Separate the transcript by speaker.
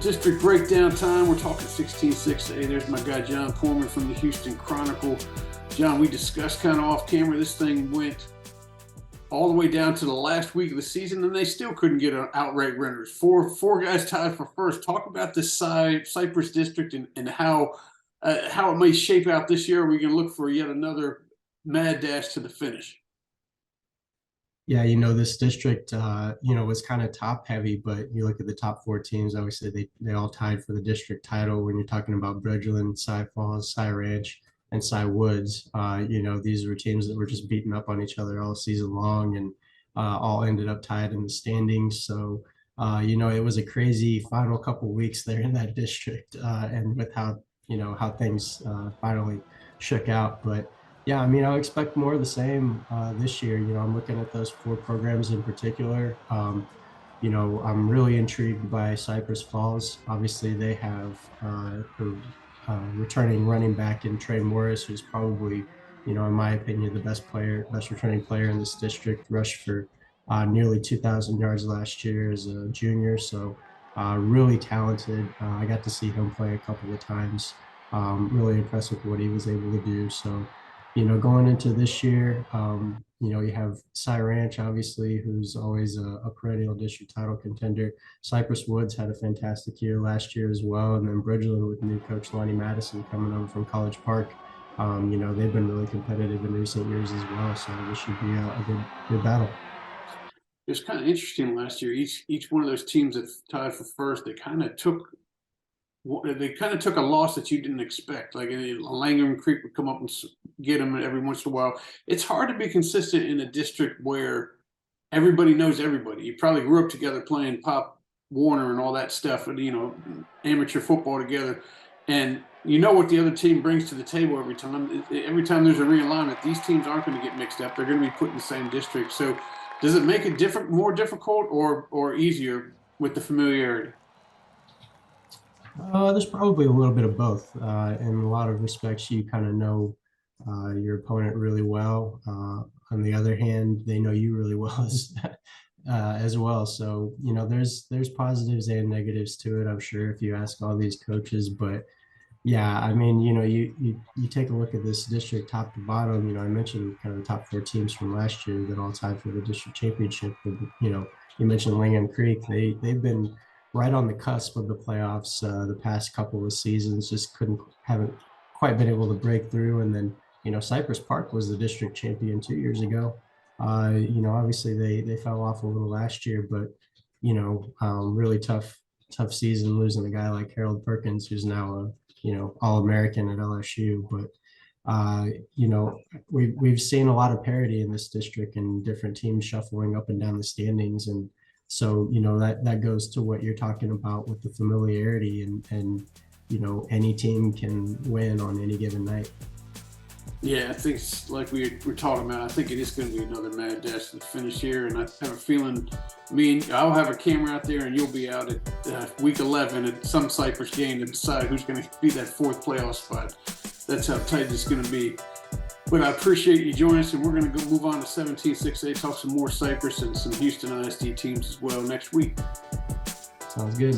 Speaker 1: District breakdown time. We're talking 16-6A. There's my guy Jon Poorman from the Houston Chronicle. John, we discussed kind of off camera. This thing went all the way down to the last week of the season, and they still couldn't get an outright runners. Four guys tied for first. Talk about this Cypress District and how it may shape out this year. We're going to look for yet another mad dash to the finish.
Speaker 2: Yeah, this district, was kind of top heavy, but you look at the top four teams, obviously they all tied for the district title. When you're talking about Bridgeland, Cy Falls, Cy Ranch, and Cy Woods, these were teams that were just beating up on each other all season long and all ended up tied in the standings. So, it was a crazy final couple weeks there in that district and with how things finally shook out. But yeah, I expect more of the same this year. I'm looking at those four programs in particular. I'm really intrigued by Cypress Falls. Obviously, they have returning running back in Trey Morris, who's probably, in my opinion, the best returning player in this district. Rushed for nearly 2,000 yards last year as a junior. So really talented. I got to see him play a couple of times. Really impressed with what he was able to do. So, going into this year, you have Cy Ranch, obviously, who's always a perennial district title contender. Cypress Woods had a fantastic year last year as well. And then Bridgeland with new coach Lonnie Madison coming over from College Park. They've been really competitive in recent years as well. So this should be a good battle.
Speaker 1: It was kind of interesting last year. Each one of those teams that tied for first, they kind of took a loss that you didn't expect. Like Langham Creek would come up and get them every once in a while. It's hard to be consistent in a district where everybody knows everybody. You probably grew up together playing Pop Warner and all that stuff, and amateur football together, and what the other team brings to the table every time. Every time there's a realignment, these teams aren't going to get mixed up. They're going to be put in the same district. So, does it make it more difficult, or easier with the familiarity?
Speaker 2: There's probably a little bit of both. In a lot of respects, you kind of know your opponent really well. On the other hand, they know you really well as well. So, there's positives and negatives to it, I'm sure, if you ask all these coaches. But yeah, you take a look at this district top to bottom. I mentioned kind of the top four teams from last year that all tied for the district championship. But, you mentioned Langham Creek. They've been right on the cusp of the playoffs the past couple of seasons, just haven't quite been able to break through. And then, Cypress Park was the district champion 2 years ago. Obviously they fell off a little last year, but, really tough season losing a guy like Harold Perkins, who's now All-American at LSU. But, we've seen a lot of parity in this district and different teams shuffling up and down the standings. And so, that goes to what you're talking about with the familiarity and any team can win on any given night.
Speaker 1: Yeah, I think it's like we're talking about. I think it is going to be another mad dash to the finish here. And I have a feeling, I'll have a camera out there and you'll be out at week 11 at some Cypress game to decide who's going to be that fourth playoff spot. That's how tight it's going to be. But I appreciate you joining us, and we're going to go move on to 17-6A, talk some more Cypress and some Houston ISD teams as well next week.
Speaker 2: Sounds good.